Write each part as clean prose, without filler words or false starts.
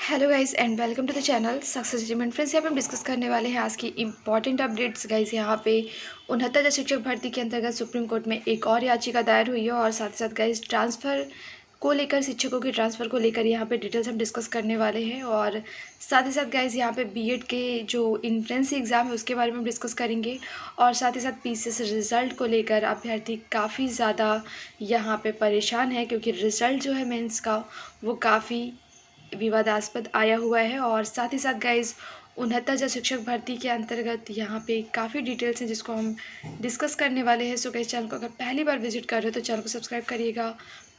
Hello guys and welcome to the channel success achievement. Friends, यहाँ पे हम discuss करने वाले हैं आज की इंपॉर्टेंट अपडेट्स। गाइस यहाँ पे 69 शिक्षक भर्ती के अंतर्गत सुप्रीम कोर्ट में एक और याचिका दायर हुई है और साथ ही साथ गाइस ट्रांसफ़र को लेकर, शिक्षकों के ट्रांसफ़र को लेकर यहाँ पे डिटेल्स हम डिस्कस करने वाले हैं। और साथ ही साथ गाइस यहाँ पे बीएड के जो एंट्रेंस एग्ज़ाम है उसके बारे में हम डिस्कस करेंगे। और साथ ही साथ पीसीएस रिज़ल्ट को लेकर अभ्यर्थी काफ़ी ज़्यादा यहाँ पे परेशान है, क्योंकि रिज़ल्ट जो है मेंस का वो काफ़ी विवादास्पद आया हुआ है। और साथ ही साथ गाइज 69 शिक्षक भर्ती के अंतर्गत यहाँ पे काफ़ी डिटेल्स हैं जिसको हम डिस्कस करने वाले हैं। सो गाइज, चैनल को अगर पहली बार विजिट कर रहे हो तो चैनल को सब्सक्राइब करिएगा,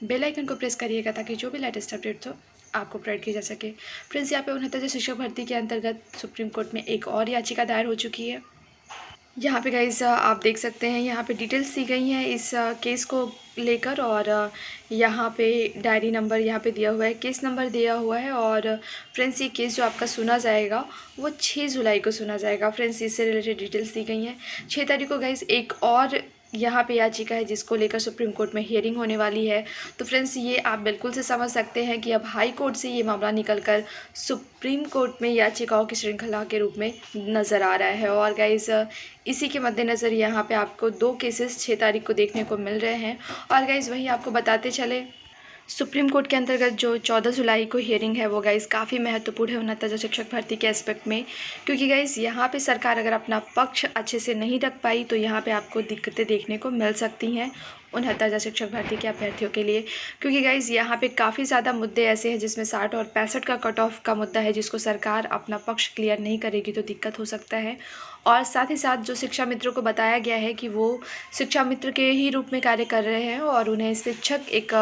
बेल आइकन को प्रेस करिएगा ताकि जो भी लेटेस्ट अपडेट्स हो आपको प्रोवाइड की जा सके। फ्रेंड्स, यहाँ पे 69 शिक्षक भर्ती के अंतर्गत सुप्रीम कोर्ट में एक और याचिका दायर हो चुकी है। यहाँ पे गाइस आप देख सकते हैं, यहाँ पे डिटेल्स दी गई हैं इस केस को लेकर। और यहाँ पे डायरी नंबर यहाँ पे दिया हुआ है, केस नंबर दिया हुआ है। और फ्रेंड्स, ये केस जो आपका सुना जाएगा वो 6 जुलाई को सुना जाएगा। फ्रेंड्स, इससे रिलेटेड डिटेल्स दी गई हैं। 6 तारीख को गाइस एक और यहाँ पे याचिका है जिसको लेकर सुप्रीम कोर्ट में हियरिंग होने वाली है। तो फ्रेंड्स, ये आप बिल्कुल से समझ सकते हैं कि अब हाई कोर्ट से ये मामला निकलकर सुप्रीम कोर्ट में याचिकाओं की श्रृंखला के रूप में नज़र आ रहा है। और गाइस, इसी के मद्देनज़र यहाँ पे आपको 2 केसेस 6 तारीख को देखने को मिल रहे हैं। और गाइस, वहीं आपको बताते चले, सुप्रीम कोर्ट के अंतर्गत जो 14 जुलाई को हियरिंग है वो गाइस काफ़ी महत्वपूर्ण है 69 शिक्षक भर्ती के एस्पेक्ट में। क्योंकि गाइस, यहाँ पे सरकार अगर अपना पक्ष अच्छे से नहीं रख पाई तो यहाँ पे आपको दिक्कतें देखने को मिल सकती हैं 69 शिक्षक भर्ती के अभ्यर्थियों के लिए। क्योंकि गाइस, यहाँ पे काफ़ी ज़्यादा मुद्दे ऐसे हैं जिसमें 60 और 65 का कट ऑफ का मुद्दा है, जिसको सरकार अपना पक्ष क्लियर नहीं करेगी तो दिक्कत हो सकता है। और साथ ही साथ जो शिक्षा मित्रों को बताया गया है कि वो शिक्षा मित्र के ही रूप में कार्य कर रहे हैं और उन्हें शिक्षक एक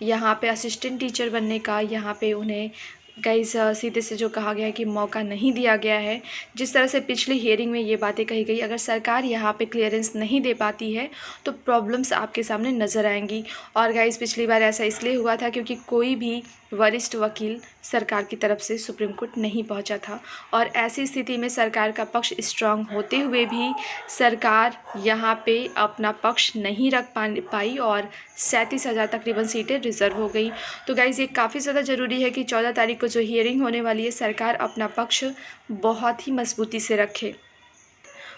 यहाँ पे असिस्टेंट टीचर बनने का यहाँ पे उन्हें गाइस सीधे से जो कहा गया है कि मौका नहीं दिया गया है। जिस तरह से पिछली हियरिंग में ये बातें कही गई, अगर सरकार यहाँ पे क्लियरेंस नहीं दे पाती है तो प्रॉब्लम्स आपके सामने नज़र आएंगी। और गाइस, पिछली बार ऐसा इसलिए हुआ था क्योंकि कोई भी वरिष्ठ वकील सरकार की तरफ से सुप्रीम कोर्ट नहीं पहुंचा था। और ऐसी स्थिति में सरकार का पक्ष स्ट्रांग होते हुए भी सरकार यहाँ पे अपना पक्ष नहीं रख पाई और 37,000 तकरीबन सीटें रिज़र्व हो गई। तो गाइज़, ये काफ़ी ज़्यादा ज़रूरी है कि 14 तारीख को जो हियरिंग होने वाली है सरकार अपना पक्ष बहुत ही मजबूती से रखे।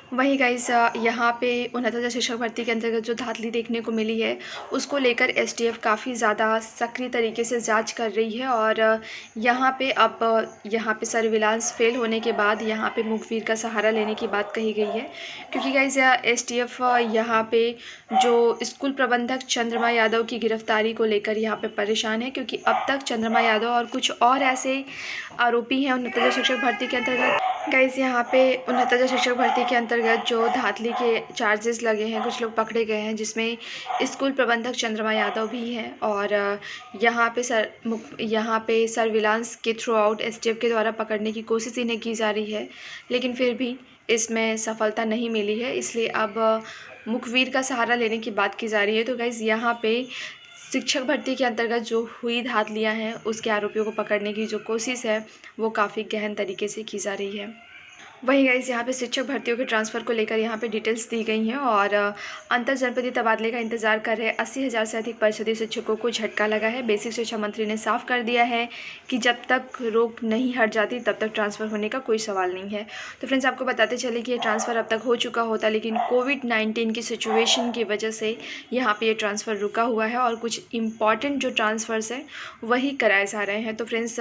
वहीं गाइस, यहाँ पे 69 शिक्षक भर्ती के अंतर्गत जो धांधली देखने को मिली है उसको लेकर एसटीएफ काफ़ी ज़्यादा सक्रिय तरीके से जांच कर रही है। और यहाँ पे अब यहाँ पे सर्विलांस फेल होने के बाद यहाँ पे मुखबिर का सहारा लेने की बात कही गई है। क्योंकि गाइस, एसटीएफ यहाँ पे जो स्कूल प्रबंधक चंद्रमा यादव की गिरफ्तारी को लेकर यहाँ पे परेशान है, क्योंकि अब तक चंद्रमा यादव और कुछ और ऐसे आरोपी हैं 69 शिक्षक भर्ती के अंतर्गत। गाइस, यहाँ पे 69 शिक्षक भर्ती के अंतर्गत जो धांधली के चार्जेस लगे हैं, कुछ लोग पकड़े गए हैं जिसमें स्कूल प्रबंधक चंद्रमा यादव भी हैं। और यहाँ पे सर्विलांस के थ्रू आउट एसटीएफ के द्वारा पकड़ने की कोशिश इन्हें की जा रही है, लेकिन फिर भी इसमें सफलता नहीं मिली है। इसलिए अब मुखबिर का सहारा लेने की बात की जा रही है। तो गाइस, यहाँ पे शिक्षक भर्ती के अंतर्गत जो हुई धांधलियाँ हैं उसके आरोपियों को पकड़ने की जो कोशिश है वो काफ़ी गहन तरीके से की जा रही है। वहीं गाइस, यहाँ पे शिक्षक भर्तियों के ट्रांसफ़र को लेकर यहाँ पे डिटेल्स दी गई हैं। और अंतर जनपदीय तबादले का इंतजार कर रहे 80,000 से अधिक परिषदीय शिक्षकों को झटका लगा है। बेसिक शिक्षा मंत्री ने साफ कर दिया है कि जब तक रोक नहीं हट जाती तब तक ट्रांसफ़र होने का कोई सवाल नहीं है। तो फ्रेंड्स, आपको बताते चले कि ये ट्रांसफ़र अब तक हो चुका होता, लेकिन कोविड-19 की सिचुएशन की वजह से यहाँ पर ये ट्रांसफ़र रुका हुआ है और कुछ इंपॉर्टेंट जो ट्रांसफ़र्स हैं वही कराए जा रहे हैं। तो फ्रेंड्स,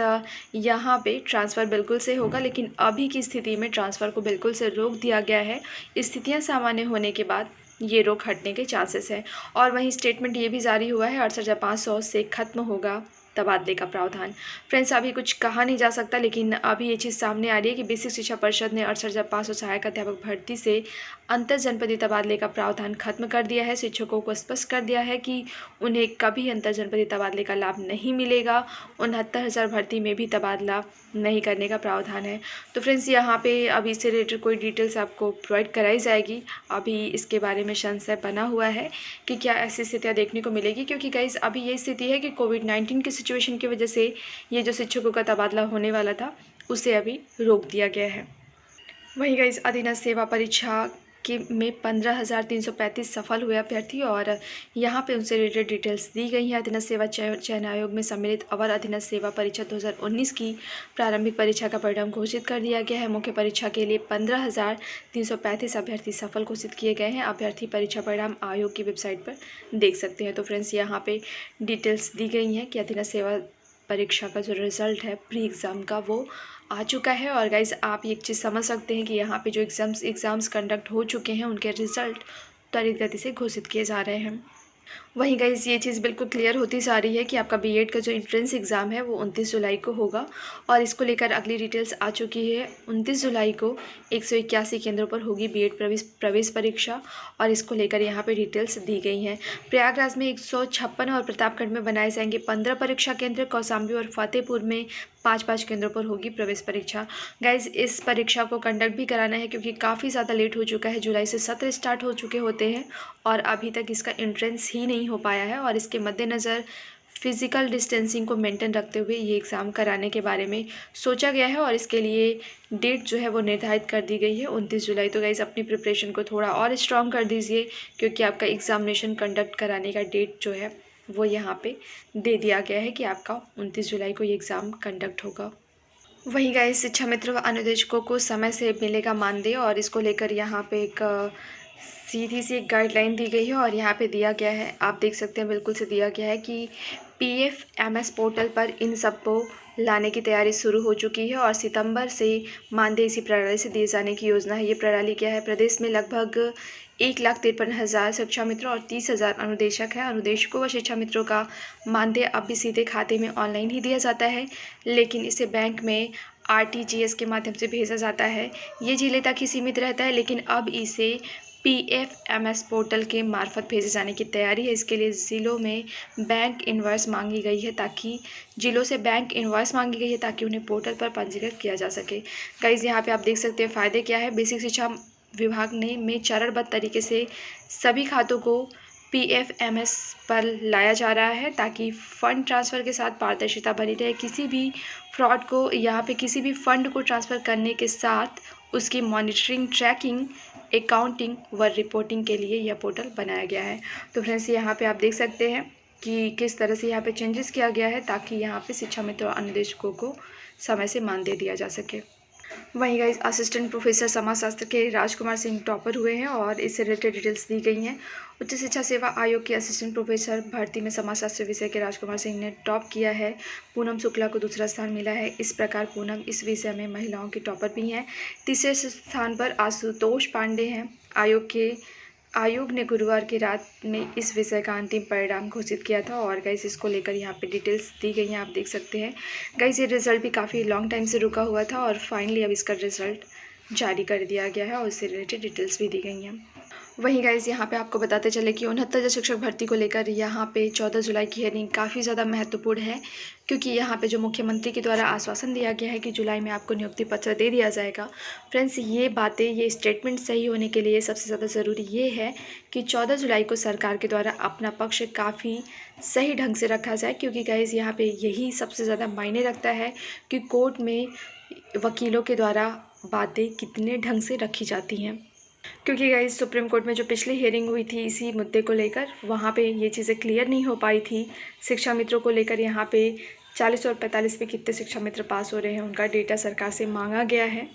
यहाँ पर ट्रांसफ़र बिल्कुल से होगा, लेकिन अभी की स्थिति में ट्रांसफ़र को बिल्कुल से रोक दिया गया है। स्थितियां सामान्य होने के बाद ये रोक हटने के चांसेस हैं। और वहीं स्टेटमेंट ये भी जारी हुआ है 68,500 से खत्म होगा तबादले का प्रावधान। फ्रेंड्स, अभी कुछ कहा नहीं जा सकता, लेकिन अभी ये चीज़ सामने आ रही है कि बेसिक शिक्षा परिषद ने 68,500 सहायक अध्यापक भर्ती से अंतर जनपदीय तबादले का प्रावधान खत्म कर दिया है। शिक्षकों को स्पष्ट कर दिया है कि उन्हें कभी अंतर जनपदीय तबादले का लाभ नहीं मिलेगा। 69,000 भर्ती में भी तबादला नहीं करने का प्रावधान है। तो फ्रेंड्स, यहाँ पे अभी इससे रिलेटेड कोई डिटेल्स आपको प्रोवाइड कराई जाएगी। अभी इसके बारे में संशय बना हुआ है कि क्या ऐसी स्थितियाँ देखने को मिलेगी, क्योंकि गाइस, अभी ये स्थिति है कि कोविड-19 की सिचुएशन की वजह से ये जो शिक्षकों का तबादला होने वाला था उसे अभी रोक दिया गया है। वहीं गाइस, अधीनस्थ सेवा परीक्षा के में 15,335 सफल हुए अभ्यर्थी और यहाँ पे उनसे रिलेटेड डिटेल्स दी गई हैं। अधीनस्थ सेवा चयन आयोग में सम्मिलित अवर अधीनस्थ सेवा परीक्षा 2019 की प्रारंभिक परीक्षा का परिणाम घोषित कर दिया गया है। मुख्य परीक्षा के लिए 15,335 अभ्यर्थी सफल घोषित किए गए हैं। अभ्यर्थी परीक्षा परिणाम आयोग की वेबसाइट पर देख सकते हैं। तो फ्रेंड्स, यहाँ पे डिटेल्स दी गई हैं कि अधीनस्थ सेवा परीक्षा का जो रिज़ल्ट है प्री एग्ज़ाम का वो आ चुका है। और गाइज़, आप एक चीज़ समझ सकते हैं कि यहाँ पे जो एग्ज़ाम्स कंडक्ट हो चुके हैं उनके रिज़ल्ट त्वरित गति से घोषित किए जा रहे हैं। वहीं गाइज़, ये चीज़ बिल्कुल क्लियर होती जा रही है कि आपका बीएड का जो एंट्रेंस एग्ज़ाम है वो 29 जुलाई को होगा और इसको लेकर अगली डिटेल्स आ चुकी है। 29 जुलाई को 181 केंद्रों पर होगी बीएड प्रवेश परीक्षा और इसको लेकर यहाँ पे डिटेल्स दी गई हैं। प्रयागराज में 156 और प्रतापगढ़ में बनाए जाएंगे 15 परीक्षा केंद्र। कौशाम्बी और फतेहपुर में 5-5 केंद्रों पर होगी प्रवेश परीक्षा। गाइज़, इस परीक्षा को कंडक्ट भी कराना है क्योंकि काफ़ी ज़्यादा लेट हो चुका है। जुलाई से सत्र स्टार्ट हो चुके होते हैं और अभी तक इसका एंट्रेंस ही नहीं हो पाया है और इसके मद्देनज़र फ़िज़िकल डिस्टेंसिंग को मेंटेन रखते हुए ये एग्ज़ाम कराने के बारे में सोचा गया है और इसके लिए डेट जो है वो निर्धारित कर दी गई है 29 जुलाई। तो गाइज़, अपनी प्रिपरेशन को थोड़ा और स्ट्रॉन्ग कर दीजिए क्योंकि आपका एग्ज़ामिनेशन कंडक्ट कराने का डेट जो है वो यहाँ पे दे दिया गया है कि आपका 29 जुलाई को ये एग्ज़ाम कंडक्ट होगा। वहीं गाइस, शिक्षा मित्र व अनुदेशकों को समय से मिलेगा मानदेय और इसको लेकर यहाँ पे एक सीधी सी एक गाइडलाइन दी गई है और यहाँ पे दिया गया है, आप देख सकते हैं बिल्कुल से दिया गया है कि PFMS पोर्टल पर इन सबको लाने की तैयारी शुरू हो चुकी है और सितंबर से मानदेय इसी प्रणाली से दिए जाने की योजना है। ये प्रणाली क्या है? प्रदेश में लगभग 1,53,000 शिक्षा मित्र और 30,000 अनुदेशक हैं। अनुदेशकों व शिक्षा मित्रों का मानदेय अब भी सीधे खाते में ऑनलाइन ही दिया जाता है, लेकिन इसे बैंक में RTGS के माध्यम से भेजा जाता है। ये जिले तक ही सीमित रहता है, लेकिन अब इसे PFMS पोर्टल के मार्फत भेजे जाने की तैयारी है। इसके लिए ज़िलों में बैंक इनवॉइस मांगी गई है ताकि उन्हें पोर्टल पर पंजीकृत किया जा सके। गाइस, यहाँ पे आप देख सकते हैं फ़ायदे क्या है। बेसिक शिक्षा विभाग ने में चरणबद्ध तरीके से सभी खातों को PFMS पर लाया जा रहा है ताकि फ़ंड ट्रांसफ़र के साथ पारदर्शिता बनी रहे। किसी भी फ्रॉड को यहाँ पे किसी भी फ़ंड को ट्रांसफ़र करने के साथ उसकी मॉनिटरिंग, ट्रैकिंग, अकाउंटिंग व रिपोर्टिंग के लिए यह पोर्टल बनाया गया है। तो फ्रेंड्स, यहाँ पे आप देख सकते हैं कि किस तरह से यहाँ पे चेंजेस किया गया है ताकि यहाँ पे शिक्षा मित्र और अनुदेशकों को समय से मानदेय दिया जा सके। वहीं गाइस, असिस्टेंट प्रोफेसर समाजशास्त्र के राजकुमार सिंह टॉपर हुए हैं और इससे रिलेटेड डिटेल्स दी गई हैं। उच्च शिक्षा सेवा आयोग के असिस्टेंट प्रोफेसर भर्ती में समाजशास्त्र विषय के राजकुमार सिंह ने टॉप किया है। पूनम शुक्ला को दूसरा स्थान मिला है। इस प्रकार पूनम इस विषय में महिलाओं की टॉपर भी हैं। तीसरे स्थान पर आशुतोष पांडे हैं। आयोग ने गुरुवार की रात में इस विषय का अंतिम परिणाम घोषित किया था और गाइस, इसको लेकर यहाँ पे डिटेल्स दी गई हैं, आप देख सकते हैं। गाइस, ये रिज़ल्ट भी काफ़ी लॉन्ग टाइम से रुका हुआ था और फाइनली अब इसका रिज़ल्ट जारी कर दिया गया है और इससे रिलेटेड डिटेल्स भी दी गई हैं। वहीं गाइस, यहाँ पे आपको बताते चले कि 69 शिक्षक भर्ती को लेकर यहाँ पे 14 जुलाई की हियरिंग काफ़ी ज़्यादा महत्वपूर्ण है क्योंकि यहाँ पे जो मुख्यमंत्री के द्वारा आश्वासन दिया गया है कि जुलाई में आपको नियुक्ति पत्र दे दिया जाएगा। फ्रेंड्स, ये स्टेटमेंट सही होने के लिए सबसे ज़्यादा ज़रूरी ये है कि 14 जुलाई को सरकार के द्वारा अपना पक्ष काफ़ी सही ढंग से रखा जाए क्योंकि गाइस, यहाँ पे यही सबसे ज़्यादा मायने रखता है कि कोर्ट में वकीलों के द्वारा बातें कितने ढंग से रखी जाती हैं। क्योंकि गाइस, सुप्रीम कोर्ट में जो पिछली हियरिंग हुई थी इसी मुद्दे को लेकर, वहाँ पे ये चीज़ें क्लियर नहीं हो पाई थी। शिक्षा मित्रों को लेकर यहाँ पे 40 और 45 पे कितने शिक्षा मित्र पास हो रहे हैं उनका डेटा सरकार से मांगा गया है।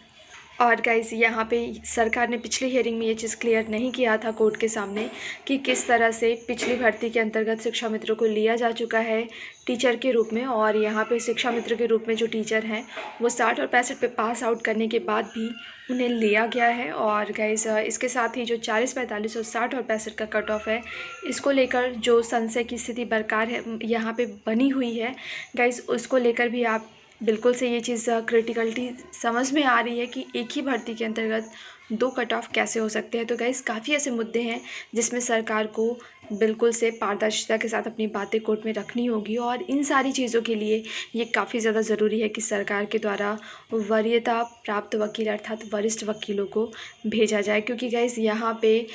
और गाइस, यहाँ पे सरकार ने पिछली हियरिंग में ये चीज़ क्लियर नहीं किया था कोर्ट के सामने कि किस तरह से पिछली भर्ती के अंतर्गत शिक्षा मित्रों को लिया जा चुका है टीचर के रूप में और यहाँ पे शिक्षा मित्र के रूप में जो टीचर हैं वो 60 और 65 पे पास आउट करने के बाद भी उन्हें लिया गया है। और गाइस, इसके साथ ही जो 40, 45 और 60 और 65 का कट ऑफ है, इसको लेकर जो संशय की स्थिति बरकरार है यहाँ पे बनी हुई है। गाइस, उसको लेकर भी आप बिल्कुल से ये चीज़ क्रिटिकलिटी समझ में आ रही है कि एक ही भर्ती के अंतर्गत 2 कट ऑफ कैसे हो सकते हैं। तो गाइस, काफ़ी ऐसे मुद्दे हैं जिसमें सरकार को बिल्कुल से पारदर्शिता के साथ अपनी बातें कोर्ट में रखनी होगी और इन सारी चीज़ों के लिए ये काफ़ी ज़्यादा ज़रूरी है कि सरकार के द्वारा वरीयता प्राप्त वकील अर्थात वरिष्ठ वकीलों को भेजा जाए क्योंकि गाइस, यहाँ पे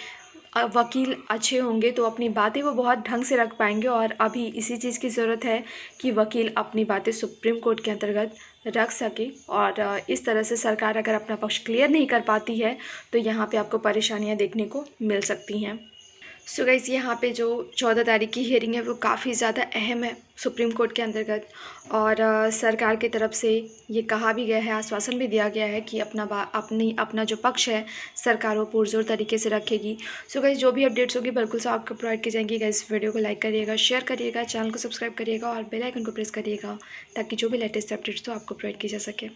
वकील अच्छे होंगे तो अपनी बातें वो बहुत ढंग से रख पाएंगे, और अभी इसी चीज़ की ज़रूरत है कि वकील अपनी बातें सुप्रीम कोर्ट के अंतर्गत रख सके। और इस तरह से सरकार अगर अपना पक्ष क्लियर नहीं कर पाती है तो यहाँ पे आपको परेशानियाँ देखने को मिल सकती हैं। सो गाइस, यहाँ पे जो 14 तारीख की हियरिंग है वो काफ़ी ज़्यादा अहम है सुप्रीम कोर्ट के अंतर्गत। और सरकार की तरफ से ये कहा भी गया है, आश्वासन भी दिया गया है कि अपना जो पक्ष है सरकार वो पुरजोर तरीके से रखेगी। सो गाइस, जो भी अपडेट्स होगी बिल्कुल से आपको प्रोवाइड की जाएंगी। गाइस, वीडियो को लाइक करिएगा, शेयर करिएगा, चैनल को सब्सक्राइब करिएगा और बेल आइकन को प्रेस करिएगा ताकि जो भी लेटेस्ट अपडेट्स हो आपको प्रोवाइड की जा सके।